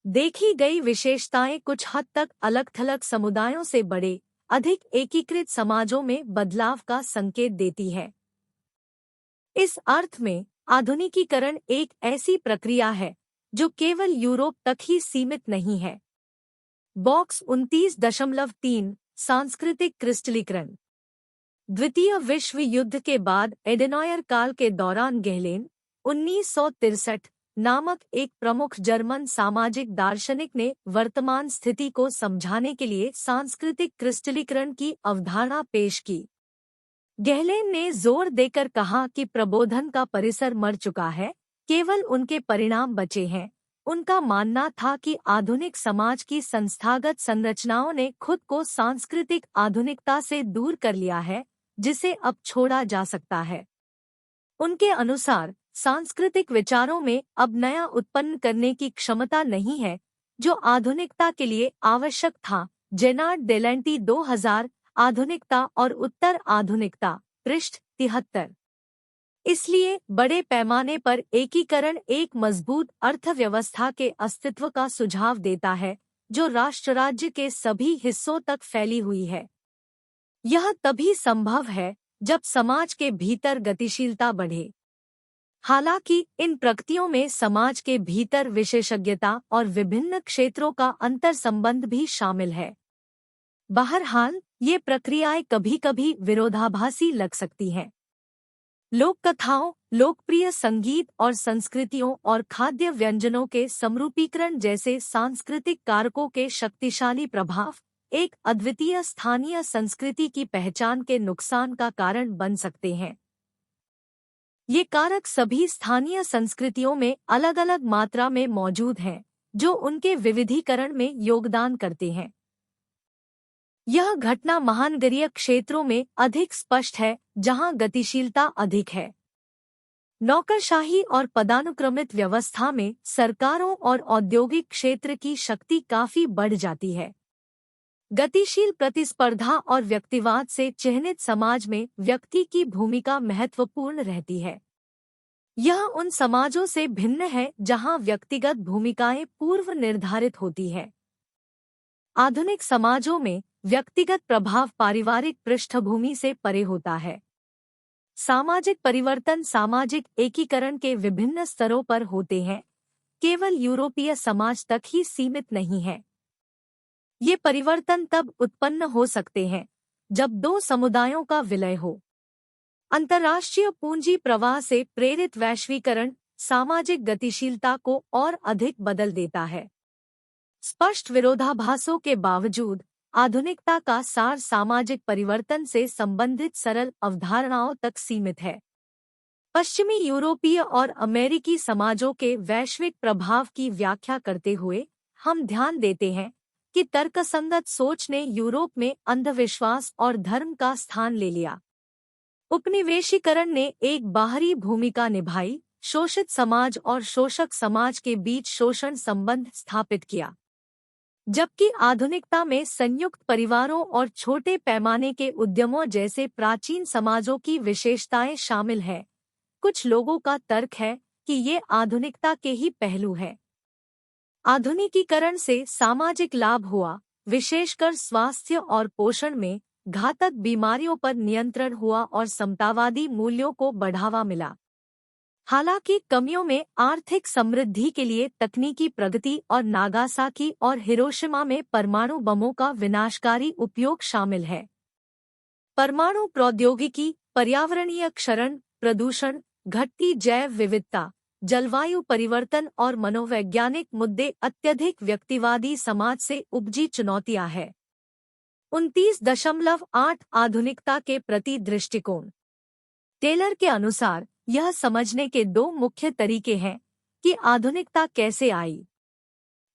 देखी गई विशेषताएं कुछ हद तक अलग-थलग समुदायों से बड़े, अधिक एकीकृत समाजों में बदलाव का संकेत देती है। इस अर्थ में आधुनिकीकरण एक ऐसी प्रक्रिया है जो केवल यूरोप तक ही सीमित नहीं है। बॉक्स 29.3 सांस्कृतिक क्रिस्टलीकरण। द्वितीय विश्व युद्ध के बाद एडेनॉयर काल के दौरान गेहलेन 1963 नामक एक प्रमुख जर्मन सामाजिक दार्शनिक ने वर्तमान स्थिति को समझाने के लिए सांस्कृतिक क्रिस्टलीकरण की अवधारणा पेश की। गेहलेन ने जोर देकर कहा कि प्रबोधन का परिसर मर चुका है, केवल उनके परिणाम बचे हैं। उनका मानना था कि आधुनिक समाज की संस्थागत संरचनाओं ने खुद को सांस्कृतिक आधुनिकता से दूर कर लिया है, जिसे अब छोड़ा जा सकता है। उनके अनुसार सांस्कृतिक विचारों में अब नया उत्पन्न करने की क्षमता नहीं है, जो आधुनिकता के लिए आवश्यक था। जेनार्ड डेलेंटी 2000 आधुनिकता और उत्तर आधुनिकता, पृष्ठ 73। इसलिए बड़े पैमाने पर एकीकरण एक मजबूत अर्थव्यवस्था के अस्तित्व का सुझाव देता है, जो राष्ट्र-राज्य के सभी हिस्सों तक फैली हुई है। यह तभी संभव है जब समाज के भीतर गतिशीलता बढ़े। हालांकि इन प्रगतियों में समाज के भीतर विशेषज्ञता और विभिन्न क्षेत्रों का अंतर्संबंध भी शामिल है। बहरहाल, ये प्रक्रियाएं कभी-कभी विरोधाभासी लग सकती हैं। लोक कथाओं, लोकप्रिय संगीत और संस्कृतियों और खाद्य व्यंजनों के समरूपीकरण जैसे सांस्कृतिक कारकों के शक्तिशाली प्रभाव एक अद्वितीय स्थानीय संस्कृति की पहचान के नुकसान का कारण बन सकते हैं। ये कारक सभी स्थानीय संस्कृतियों में अलग-अलग मात्रा में मौजूद हैं, जो उनके विविधीकरण में योगदान करते हैं। यह घटना महानगरीय क्षेत्रों में अधिक स्पष्ट है, जहां गतिशीलता अधिक है। नौकरशाही और पदानुक्रमित व्यवस्था में सरकारों और औद्योगिक क्षेत्र की शक्ति काफी बढ़ जाती है। गतिशील प्रतिस्पर्धा और व्यक्तिवाद से चिह्नित समाज में व्यक्ति की भूमिका महत्वपूर्ण रहती है। यह उन समाजों से भिन्न है जहां व्यक्तिगत भूमिकाएं पूर्व निर्धारित होती है। आधुनिक समाजों में व्यक्तिगत प्रभाव पारिवारिक पृष्ठभूमि से परे होता है। सामाजिक परिवर्तन सामाजिक एकीकरण के विभिन्न स्तरों पर होते हैं, केवल यूरोपीय समाज तक ही सीमित नहीं है। ये परिवर्तन तब उत्पन्न हो सकते हैं जब दो समुदायों का विलय हो। अंतर्राष्ट्रीय पूंजी प्रवाह से प्रेरित वैश्वीकरण सामाजिक गतिशीलता को और अधिक बदल देता है। स्पष्ट विरोधाभासों के बावजूद आधुनिकता का सार सामाजिक परिवर्तन से संबंधित सरल अवधारणाओं तक सीमित है। पश्चिमी यूरोपीय और अमेरिकी समाजों के वैश्विक प्रभाव की व्याख्या करते हुए हम ध्यान देते हैं कि तर्कसंगत सोच ने यूरोप में अंधविश्वास और धर्म का स्थान ले लिया। उपनिवेशीकरण ने एक बाहरी भूमिका निभाई, शोषित समाज और शोषक समाज के बीच शोषण संबंध स्थापित किया। जबकि आधुनिकता में संयुक्त परिवारों और छोटे पैमाने के उद्यमों जैसे प्राचीन समाजों की विशेषताएं शामिल हैं, कुछ लोगों का तर्क है कि ये आधुनिकता के ही पहलू हैं। आधुनिकीकरण से सामाजिक लाभ हुआ, विशेषकर स्वास्थ्य और पोषण में घातक बीमारियों पर नियंत्रण हुआ और समतावादी मूल्यों को बढ़ावा मिला। हालांकि कमियों में आर्थिक समृद्धि के लिए तकनीकी प्रगति और नागासाकी और हिरोशिमा में परमाणु बमों का विनाशकारी उपयोग शामिल है। परमाणु प्रौद्योगिकी, पर्यावरणीय क्षरण, प्रदूषण, घटती जैव विविधता, जलवायु परिवर्तन और मनोवैज्ञानिक मुद्दे अत्यधिक व्यक्तिवादी समाज से उपजी चुनौतियां हैं। 29.8 आधुनिकता के प्रति दृष्टिकोण। टेलर के अनुसार यह समझने के दो मुख्य तरीके हैं कि आधुनिकता कैसे आई।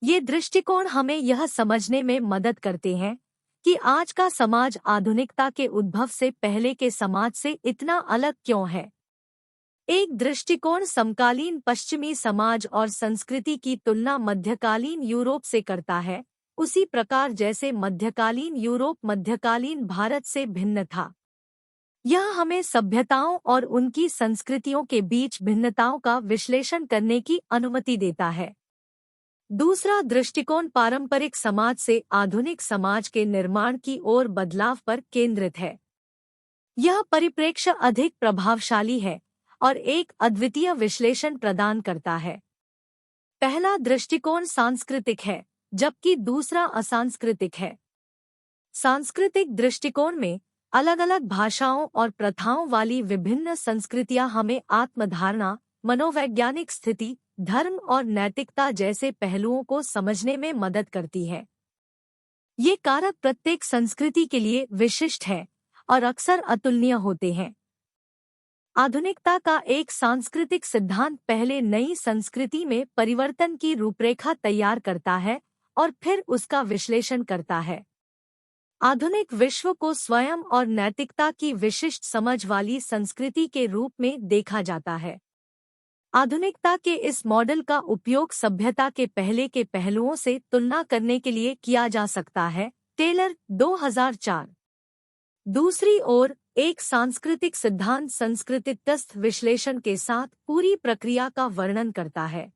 ये दृष्टिकोण हमें यह समझने में मदद करते हैं कि आज का समाज आधुनिकता के उद्भव से पहले के समाज से इतना अलग क्यों है। एक दृष्टिकोण समकालीन पश्चिमी समाज और संस्कृति की तुलना मध्यकालीन यूरोप से करता है, उसी प्रकार जैसे मध्यकालीन यूरोप मध्यकालीन भारत से भिन्न था। यह हमें सभ्यताओं और उनकी संस्कृतियों के बीच भिन्नताओं का विश्लेषण करने की अनुमति देता है। दूसरा दृष्टिकोण पारंपरिक समाज से आधुनिक समाज के निर्माण की ओर बदलाव पर केंद्रित है। यह परिप्रेक्ष्य अधिक प्रभावशाली है और एक अद्वितीय विश्लेषण प्रदान करता है। पहला दृष्टिकोण सांस्कृतिक है, जबकि दूसरा असांस्कृतिक है। सांस्कृतिक दृष्टिकोण में अलग अलग भाषाओं और प्रथाओं वाली विभिन्न संस्कृतियां हमें आत्मधारणा, मनोवैज्ञानिक स्थिति, धर्म और नैतिकता जैसे पहलुओं को समझने में मदद करती है। ये कारक प्रत्येक संस्कृति के लिए विशिष्ट है और अक्सर अतुलनीय होते हैं। आधुनिकता का एक सांस्कृतिक सिद्धांत पहले नई संस्कृति में परिवर्तन की रूपरेखा तैयार करता है और फिर उसका विश्लेषण करता है। आधुनिक विश्व को स्वयं और नैतिकता की विशिष्ट समझ वाली संस्कृति के रूप में देखा जाता है। आधुनिकता के इस मॉडल का उपयोग सभ्यता के पहले के पहलुओं से तुलना करने के लिए किया जा सकता है। टेलर 2004। दूसरी ओर एक सांस्कृतिक सिद्धांत संस्कृतितस्थ विश्लेषण के साथ पूरी प्रक्रिया का वर्णन करता है।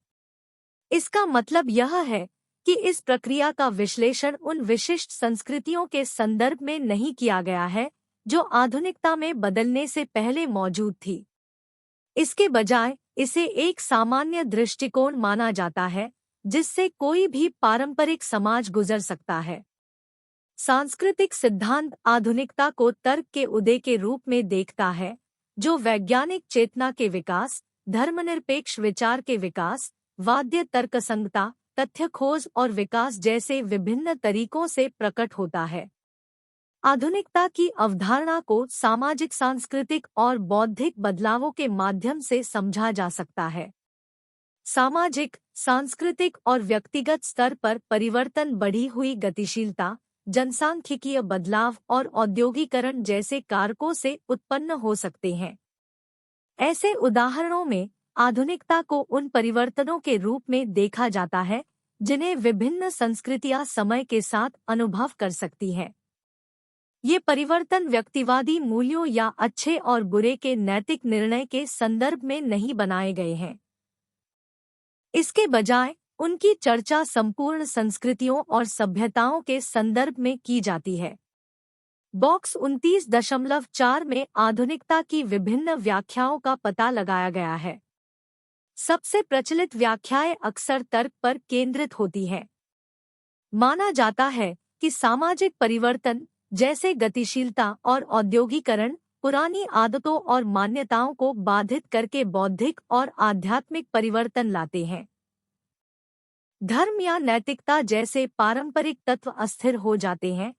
इसका मतलब यह है कि इस प्रक्रिया का विश्लेषण उन विशिष्ट संस्कृतियों के संदर्भ में नहीं किया गया है जो आधुनिकता में बदलने से पहले मौजूद थी। इसके बजाय इसे एक सामान्य दृष्टिकोण माना जाता है जिससे कोई भी पारंपरिक समाज गुजर सकता है। सांस्कृतिक सिद्धांत आधुनिकता को तर्क के उदय के रूप में देखता है, जो वैज्ञानिक चेतना के विकास, धर्मनिरपेक्ष विचार के विकास, वाद्य तर्कसंगता, तथ्य खोज और विकास जैसे विभिन्न तरीकों से प्रकट होता है। आधुनिकता की अवधारणा को सामाजिक, सांस्कृतिक और बौद्धिक बदलावों के माध्यम से समझा जा सकता है। सामाजिक, सांस्कृतिक और व्यक्तिगत स्तर पर परिवर्तन, बढ़ी हुई गतिशीलता, जनसांख्यिकीय बदलाव और औद्योगीकरण जैसे कारकों से उत्पन्न हो सकते हैं। ऐसे उदाहरणों में आधुनिकता को उन परिवर्तनों के रूप में देखा जाता है जिन्हें विभिन्न संस्कृतियां समय के साथ अनुभव कर सकती हैं। ये परिवर्तन व्यक्तिवादी मूल्यों या अच्छे और बुरे के नैतिक निर्णय के संदर्भ में नहीं बनाए गए हैं। इसके बजाय उनकी चर्चा संपूर्ण संस्कृतियों और सभ्यताओं के संदर्भ में की जाती है। बॉक्स 29.4 में आधुनिकता की विभिन्न व्याख्याओं का पता लगाया गया है। सबसे प्रचलित व्याख्याएं अक्सर तर्क पर केंद्रित होती हैं। माना जाता है कि सामाजिक परिवर्तन जैसे गतिशीलता और औद्योगीकरण पुरानी आदतों और मान्यताओं को बाधित करके बौद्धिक और आध्यात्मिक परिवर्तन लाते हैं। धर्म या नैतिकता जैसे पारंपरिक तत्व अस्थिर हो जाते हैं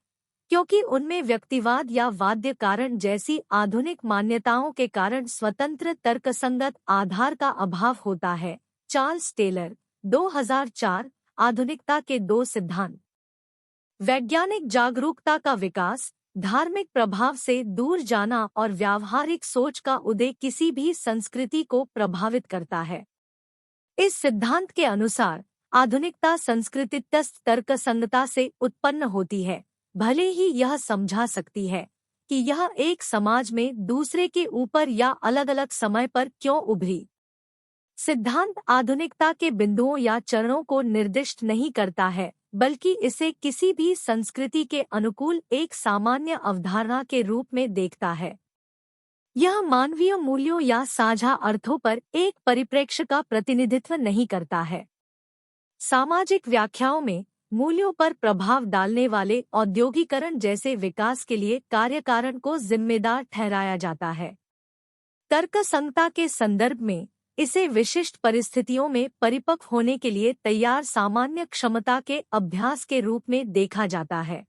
क्योंकि उनमें व्यक्तिवाद या वाद्य कारण जैसी आधुनिक मान्यताओं के कारण स्वतंत्र तर्कसंगत आधार का अभाव होता है। Charles Taylor 2004। आधुनिकता के दो सिद्धांत। वैज्ञानिक जागरूकता का विकास, धार्मिक प्रभाव से दूर जाना और व्यावहारिक सोच का उदय किसी भी संस्कृति को प्रभावित करता है। इस सिद्धांत के अनुसार आधुनिकता संस्कृतितस्थ तर्कसंगता से उत्पन्न होती है, भले ही यह समझा सकती है कि यह एक समाज में दूसरे के ऊपर या अलग-अलग समय पर क्यों उभरी। सिद्धांत आधुनिकता के बिंदुओं या चरणों को निर्दिष्ट नहीं करता है, बल्कि इसे किसी भी संस्कृति के अनुकूल एक सामान्य अवधारणा के रूप में देखता है। यह मानवीय मूल्यों या साझा अर्थों पर एक परिप्रेक्ष्य का प्रतिनिधित्व नहीं करता है। सामाजिक व्याख्याओं में मूल्यों पर प्रभाव डालने वाले औद्योगीकरण जैसे विकास के लिए कार्यकारण को जिम्मेदार ठहराया जाता है। तर्कसंगता के संदर्भ में इसे विशिष्ट परिस्थितियों में परिपक्व होने के लिए तैयार सामान्य क्षमता के अभ्यास के रूप में देखा जाता है।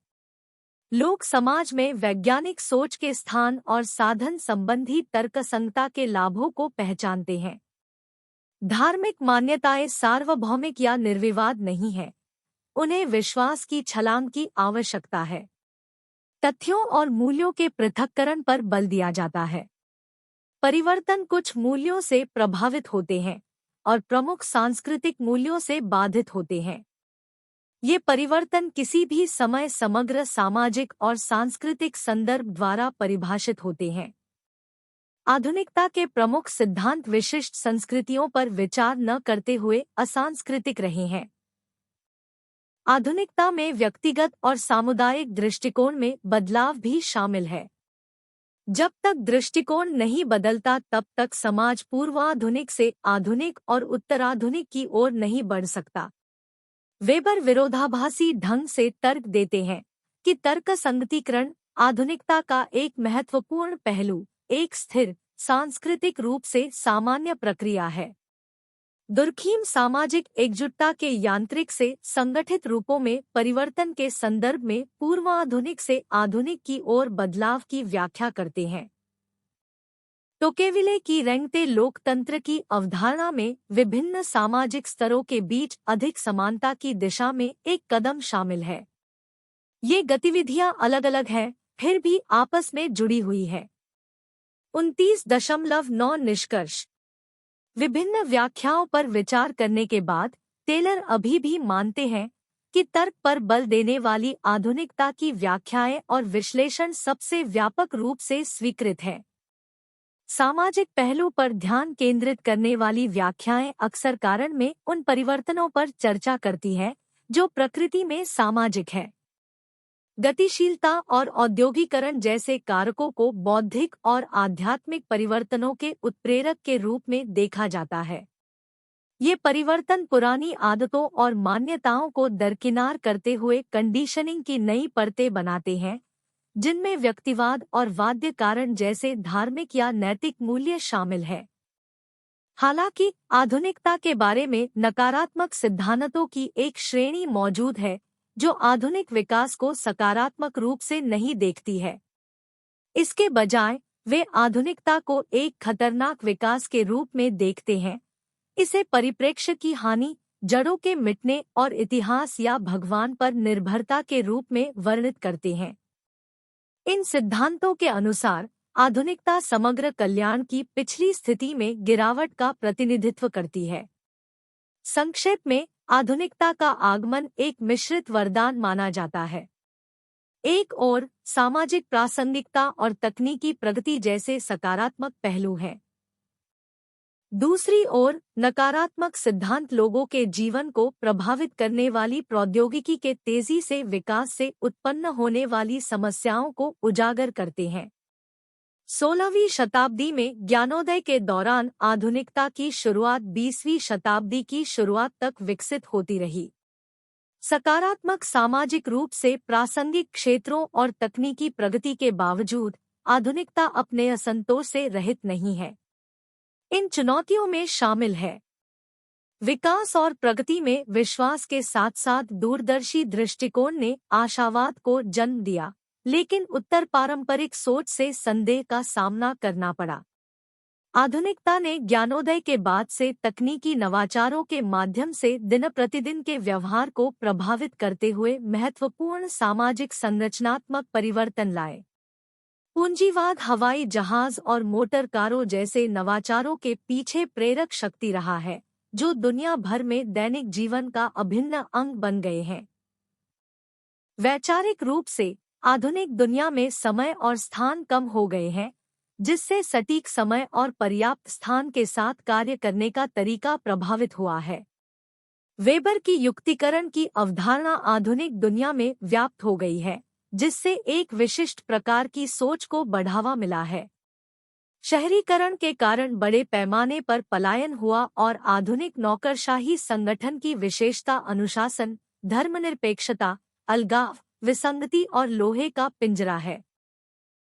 लोग समाज में वैज्ञानिक सोच के स्थान और साधन संबंधी तर्कसंगता के लाभों को पहचानते हैं। धार्मिक मान्यताएं सार्वभौमिक या निर्विवाद नहीं है, उन्हें विश्वास की छलांग की आवश्यकता है। तथ्यों और मूल्यों के पृथक्करण पर बल दिया जाता है। परिवर्तन कुछ मूल्यों से प्रभावित होते हैं और प्रमुख सांस्कृतिक मूल्यों से बाधित होते हैं। ये परिवर्तन किसी भी समय समग्र सामाजिक और सांस्कृतिक संदर्भ द्वारा परिभाषित होते हैं। आधुनिकता के प्रमुख सिद्धांत विशिष्ट संस्कृतियों पर विचार न करते हुए असांस्कृतिक रहे हैं। आधुनिकता में व्यक्तिगत और सामुदायिक दृष्टिकोण में बदलाव भी शामिल है। जब तक दृष्टिकोण नहीं बदलता तब तक समाज पूर्वाधुनिक से आधुनिक और उत्तराधुनिक की ओर नहीं बढ़ सकता। वेबर विरोधाभासी ढंग से तर्क देते हैं कि तर्कसंगतीकरण आधुनिकता का एक महत्वपूर्ण पहलू एक स्थिर सांस्कृतिक रूप से सामान्य प्रक्रिया है। दुर्खीम सामाजिक एकजुटता के यांत्रिक से संगठित रूपों में परिवर्तन के संदर्भ में पूर्वाधुनिक से आधुनिक की ओर बदलाव की व्याख्या करते हैं। टोकेविले की रेंगते लोकतंत्र की अवधारणा में विभिन्न सामाजिक स्तरों के बीच अधिक समानता की दिशा में एक कदम शामिल है। ये गतिविधियां अलग अलग हैं, फिर भी आपस में जुड़ी हुई है। 29.9 निष्कर्ष। विभिन्न व्याख्याओं पर विचार करने के बाद टेलर अभी भी मानते हैं कि तर्क पर बल देने वाली आधुनिकता की व्याख्याएं और विश्लेषण सबसे व्यापक रूप से स्वीकृत है। सामाजिक पहलू पर ध्यान केंद्रित करने वाली व्याख्याएं अक्सर कारण में उन परिवर्तनों पर चर्चा करती है जो प्रकृति में सामाजिक है। गतिशीलता और औद्योगीकरण जैसे कारकों को बौद्धिक और आध्यात्मिक परिवर्तनों के उत्प्रेरक के रूप में देखा जाता है। ये परिवर्तन पुरानी आदतों और मान्यताओं को दरकिनार करते हुए कंडीशनिंग की नई परतें बनाते हैं, जिनमें व्यक्तिवाद और वाद्य कारण जैसे धार्मिक या नैतिक मूल्य शामिल है। हालांकि आधुनिकता के बारे में नकारात्मक सिद्धांतों की एक श्रेणी मौजूद है जो आधुनिक विकास को सकारात्मक रूप से नहीं देखती है। इसके बजाय वे आधुनिकता को एक खतरनाक विकास के रूप में देखते हैं, इसे परिप्रेक्ष्य की हानि, जड़ों के मिटने और इतिहास या भगवान पर निर्भरता के रूप में वर्णित करते हैं। इन सिद्धांतों के अनुसार आधुनिकता समग्र कल्याण की पिछली स्थिति में गिरावट का प्रतिनिधित्व करती है। संक्षेप में, आधुनिकता का आगमन एक मिश्रित वरदान माना जाता है। एक ओर सामाजिक प्रासंगिकता और तकनीकी प्रगति जैसे सकारात्मक पहलू हैं। दूसरी ओर नकारात्मक सिद्धांत लोगों के जीवन को प्रभावित करने वाली प्रौद्योगिकी के तेजी से विकास से उत्पन्न होने वाली समस्याओं को उजागर करते हैं। 16वीं शताब्दी में ज्ञानोदय के दौरान आधुनिकता की शुरुआत 20वीं शताब्दी की शुरुआत तक विकसित होती रही। सकारात्मक सामाजिक रूप से प्रासंगिक क्षेत्रों और तकनीकी प्रगति के बावजूद आधुनिकता अपने असंतोष से रहित नहीं है। इन चुनौतियों में शामिल है विकास और प्रगति में विश्वास के साथ साथ दूरदर्शी दृष्टिकोण ने आशावाद को जन्म दिया, लेकिन उत्तर पारंपरिक सोच से संदेह का सामना करना पड़ा। आधुनिकता ने ज्ञानोदय के बाद से तकनीकी नवाचारों के माध्यम से दिन प्रतिदिन के व्यवहार को प्रभावित करते हुए महत्वपूर्ण सामाजिक संरचनात्मक परिवर्तन लाए। पूंजीवाद हवाई जहाज और मोटर कारों जैसे नवाचारों के पीछे प्रेरक शक्ति रहा है, जो दुनिया भर में दैनिक जीवन का अभिन्न अंग बन गए हैं। वैचारिक रूप से आधुनिक दुनिया में समय और स्थान कम हो गए हैं, जिससे सटीक समय और पर्याप्त स्थान के साथ कार्य करने का तरीका प्रभावित हुआ है। वेबर की युक्तिकरण की अवधारणा आधुनिक दुनिया में व्याप्त हो गई है, जिससे एक विशिष्ट प्रकार की सोच को बढ़ावा मिला है। शहरीकरण के कारण बड़े पैमाने पर पलायन हुआ और आधुनिक नौकरशाही संगठन की विशेषता अनुशासन, धर्मनिरपेक्षता, अलगाव, विसंगति और लोहे का पिंजरा है।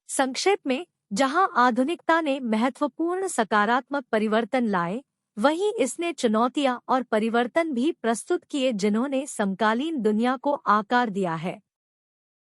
संक्षेप में, जहां आधुनिकता ने महत्वपूर्ण सकारात्मक परिवर्तन लाए, वहीं इसने चुनौतियां और परिवर्तन भी प्रस्तुत किए जिन्होंने समकालीन दुनिया को आकार दिया है।